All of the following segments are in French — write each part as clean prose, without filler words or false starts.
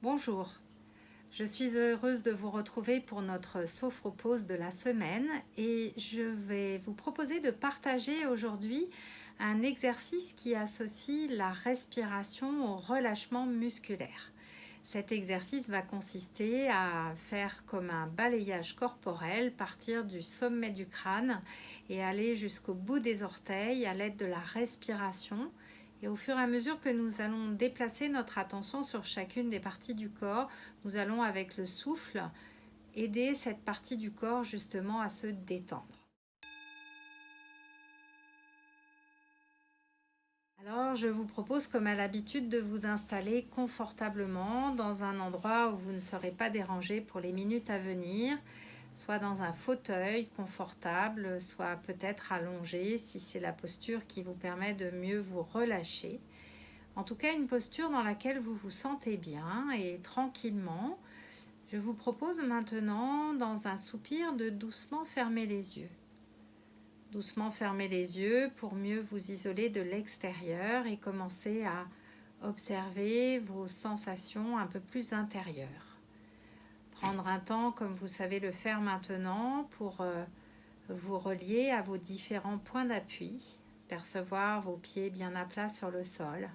Bonjour, je suis heureuse de vous retrouver pour notre sophropause de la semaine et je vais vous proposer de partager aujourd'hui un exercice qui associe la respiration au relâchement musculaire. Cet exercice va consister à faire comme un balayage corporel, partir du sommet du crâne et aller jusqu'au bout des orteils à l'aide de la respiration. Et au fur et à mesure que nous allons déplacer notre attention sur chacune des parties du corps, nous allons avec le souffle aider cette partie du corps justement à se détendre. Alors, je vous propose, comme à l'habitude, de vous installer confortablement dans un endroit où vous ne serez pas dérangé pour les minutes à venir, soit dans un fauteuil confortable, soit peut-être allongé si c'est la posture qui vous permet de mieux vous relâcher. En tout cas, une posture dans laquelle vous vous sentez bien et tranquillement. Je vous propose maintenant, dans un soupir, de doucement fermer les yeux. Doucement fermer les yeux pour mieux vous isoler de l'extérieur et commencer à observer vos sensations un peu plus intérieures. Prendre un temps, comme vous savez le faire maintenant, pour vous relier à vos différents points d'appui, percevoir vos pieds bien à plat sur le sol.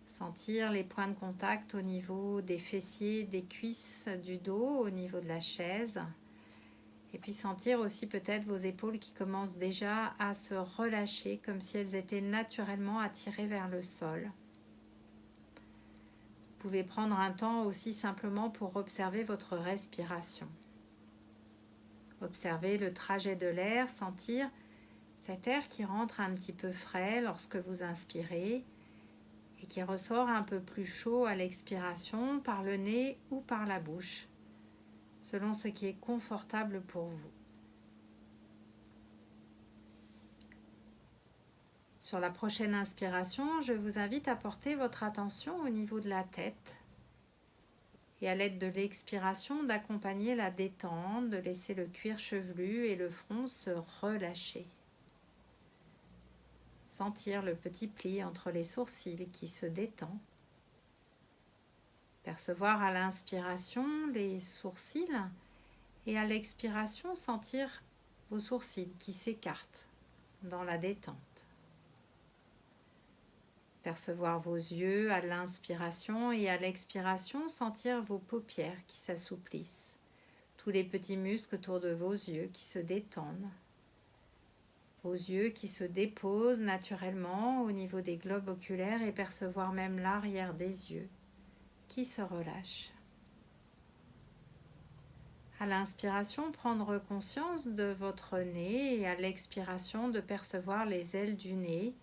Sentir les points de contact au niveau des fessiers, des cuisses, du dos, au niveau de la chaise. Et puis sentir aussi peut-être vos épaules qui commencent déjà à se relâcher comme si elles étaient naturellement attirées vers le sol. Vous pouvez prendre un temps aussi simplement pour observer votre respiration. Observer le trajet de l'air, sentir cet air qui rentre un petit peu frais lorsque vous inspirez et qui ressort un peu plus chaud à l'expiration par le nez ou par la bouche, selon ce qui est confortable pour vous. Sur la prochaine inspiration, je vous invite à porter votre attention au niveau de la tête et à l'aide de l'expiration d'accompagner la détente, de laisser le cuir chevelu et le front se relâcher. Sentir le petit pli entre les sourcils qui se détend. Percevoir à l'inspiration les sourcils et à l'expiration sentir vos sourcils qui s'écartent dans la détente. Percevoir vos yeux à l'inspiration et à l'expiration sentir vos paupières qui s'assouplissent, tous les petits muscles autour de vos yeux qui se détendent, vos yeux qui se déposent naturellement au niveau des globes oculaires et percevoir même l'arrière des yeux qui se relâche. À l'inspiration, prendre conscience de votre nez et à l'expiration de percevoir les ailes du nez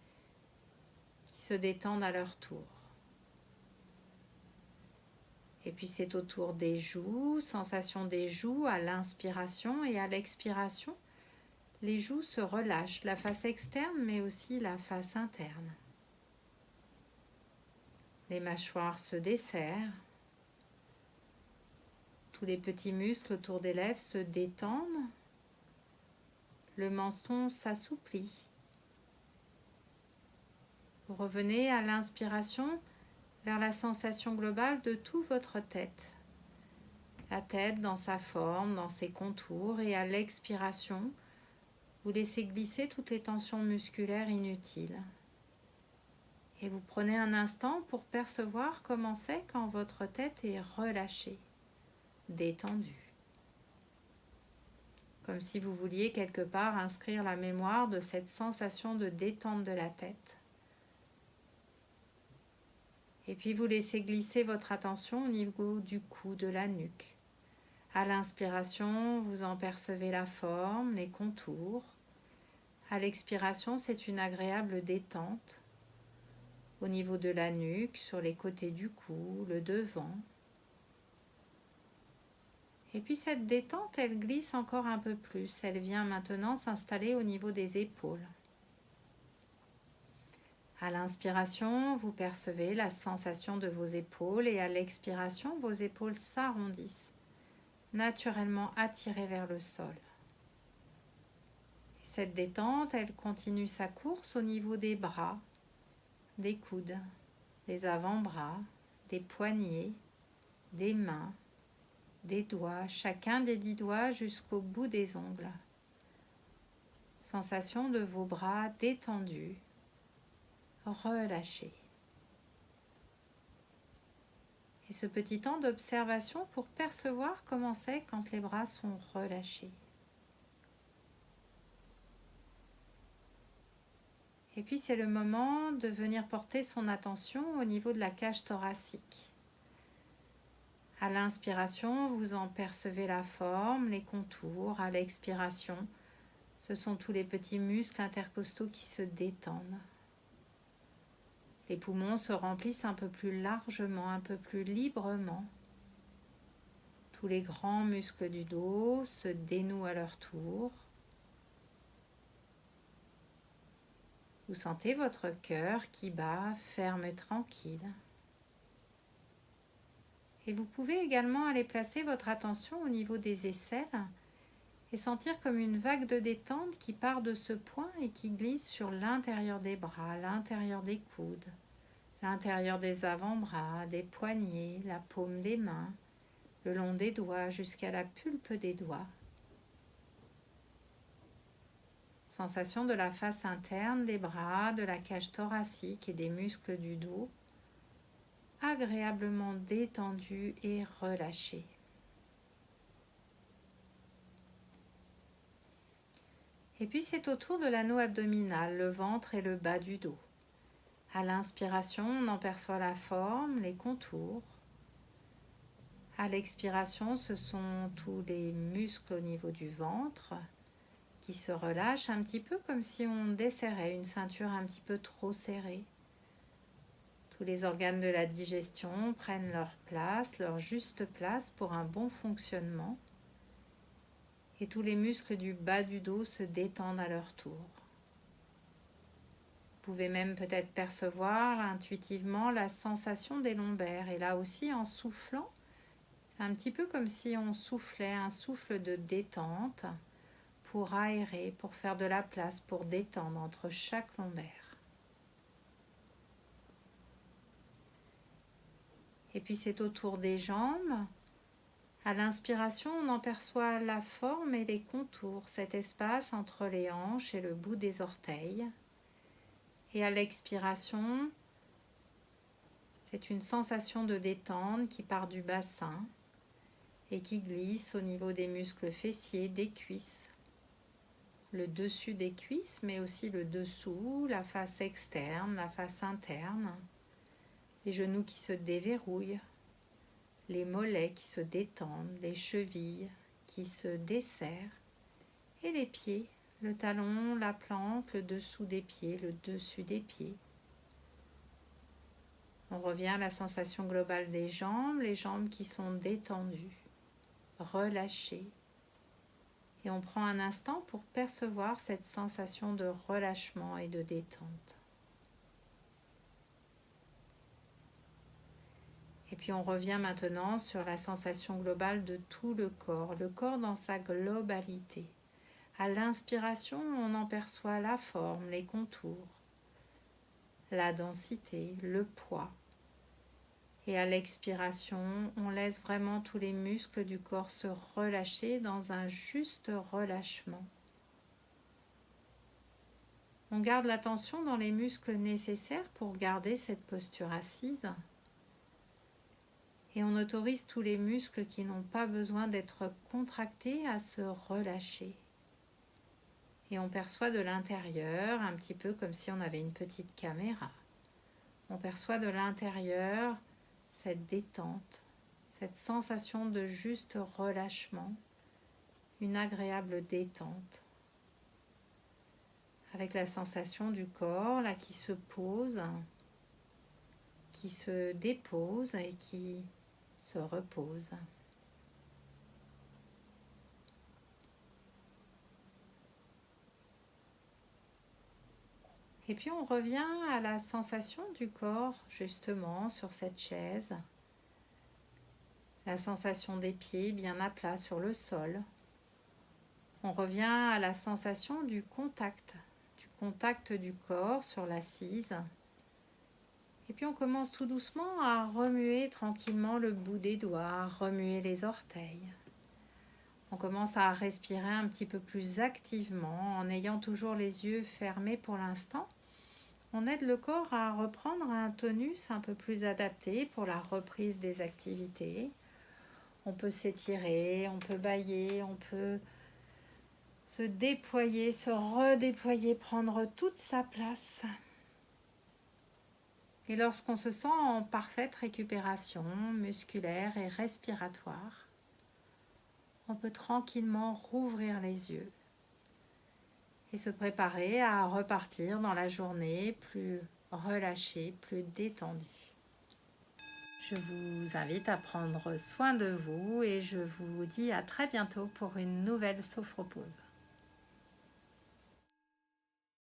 qui se détendent à leur tour. Et puis c'est au tour des joues, sensation des joues à l'inspiration et à l'expiration. Les joues se relâchent, la face externe mais aussi la face interne. Les mâchoires se desserrent. Tous les petits muscles autour des lèvres se détendent. Le menton s'assouplit. Vous revenez à l'inspiration vers la sensation globale de toute votre tête. La tête dans sa forme, dans ses contours, et à l'expiration, vous laissez glisser toutes les tensions musculaires inutiles. Et vous prenez un instant pour percevoir comment c'est quand votre tête est relâchée, détendue. Comme si vous vouliez quelque part inscrire la mémoire de cette sensation de détente de la tête. Et puis vous laissez glisser votre attention au niveau du cou, de la nuque. À l'inspiration, vous en percevez la forme, les contours. À l'expiration, c'est une agréable détente au niveau de la nuque, sur les côtés du cou, le devant. Et puis cette détente, elle glisse encore un peu plus. Elle vient maintenant s'installer au niveau des épaules. À l'inspiration, vous percevez la sensation de vos épaules et à l'expiration, vos épaules s'arrondissent, naturellement attirées vers le sol. Et cette détente, elle continue sa course au niveau des bras, des coudes, des avant-bras, des poignets, des mains, des doigts, chacun des 10 doigts jusqu'au bout des ongles. Sensation de vos bras détendus, relâchés. Et ce petit temps d'observation pour percevoir comment c'est quand les bras sont relâchés. Et puis c'est le moment de venir porter son attention au niveau de la cage thoracique. À l'inspiration, vous en percevez la forme, les contours. À l'expiration, ce sont tous les petits muscles intercostaux qui se détendent. Les poumons se remplissent un peu plus largement, un peu plus librement. Tous les grands muscles du dos se dénouent à leur tour. Vous sentez votre cœur qui bat ferme et tranquille. Et vous pouvez également aller placer votre attention au niveau des aisselles et sentir comme une vague de détente qui part de ce point et qui glisse sur l'intérieur des bras, l'intérieur des coudes, l'intérieur des avant-bras, des poignets, la paume des mains, le long des doigts jusqu'à la pulpe des doigts. Sensation de la face interne des bras, de la cage thoracique et des muscles du dos, agréablement détendus et relâchés. Et puis c'est autour de l'anneau abdominal, le ventre et le bas du dos. À l'inspiration, on en perçoit la forme, les contours. À l'expiration, ce sont tous les muscles au niveau du ventre qui se relâchent un petit peu comme si on desserrait une ceinture un petit peu trop serrée. Tous les organes de la digestion prennent leur place, leur juste place pour un bon fonctionnement. Et tous les muscles du bas du dos se détendent à leur tour. Vous pouvez même peut-être percevoir intuitivement la sensation des lombaires. Et là aussi, en soufflant, c'est un petit peu comme si on soufflait un souffle de détente pour aérer, pour faire de la place, pour détendre entre chaque lombaire. Et puis c'est autour des jambes. À l'inspiration, on en perçoit la forme et les contours, cet espace entre les hanches et le bout des orteils. Et à l'expiration, c'est une sensation de détente qui part du bassin et qui glisse au niveau des muscles fessiers, des cuisses. Le dessus des cuisses, mais aussi le dessous, la face externe, la face interne, les genoux qui se déverrouillent, les mollets qui se détendent, les chevilles qui se desserrent et les pieds, le talon, la plante, le dessous des pieds, le dessus des pieds. On revient à la sensation globale des jambes, les jambes qui sont détendues, relâchées. Et on prend un instant pour percevoir cette sensation de relâchement et de détente. Et puis on revient maintenant sur la sensation globale de tout le corps dans sa globalité. À l'inspiration, on en perçoit la forme, les contours, la densité, le poids. Et à l'expiration, on laisse vraiment tous les muscles du corps se relâcher dans un juste relâchement. On garde l'attention dans les muscles nécessaires pour garder cette posture assise. Et on autorise tous les muscles qui n'ont pas besoin d'être contractés à se relâcher. Et on perçoit de l'intérieur, un petit peu comme si on avait une petite caméra. On perçoit de l'intérieur cette détente, cette sensation de juste relâchement, une agréable détente. Avec la sensation du corps là qui se pose, qui se dépose et qui se repose. Et puis on revient à la sensation du corps justement sur cette chaise. La sensation des pieds bien à plat sur le sol. On revient à la sensation du contact du corps sur l'assise. Et puis on commence tout doucement à remuer tranquillement le bout des doigts, remuer les orteils. On commence à respirer un petit peu plus activement en ayant toujours les yeux fermés pour l'instant. On aide le corps à reprendre un tonus un peu plus adapté pour la reprise des activités. On peut s'étirer, on peut bâiller, on peut se déployer, se redéployer, prendre toute sa place. Et lorsqu'on se sent en parfaite récupération musculaire et respiratoire, on peut tranquillement rouvrir les yeux et se préparer à repartir dans la journée plus relâché, plus détendu. Je vous invite à prendre soin de vous et je vous dis à très bientôt pour une nouvelle Sophropause.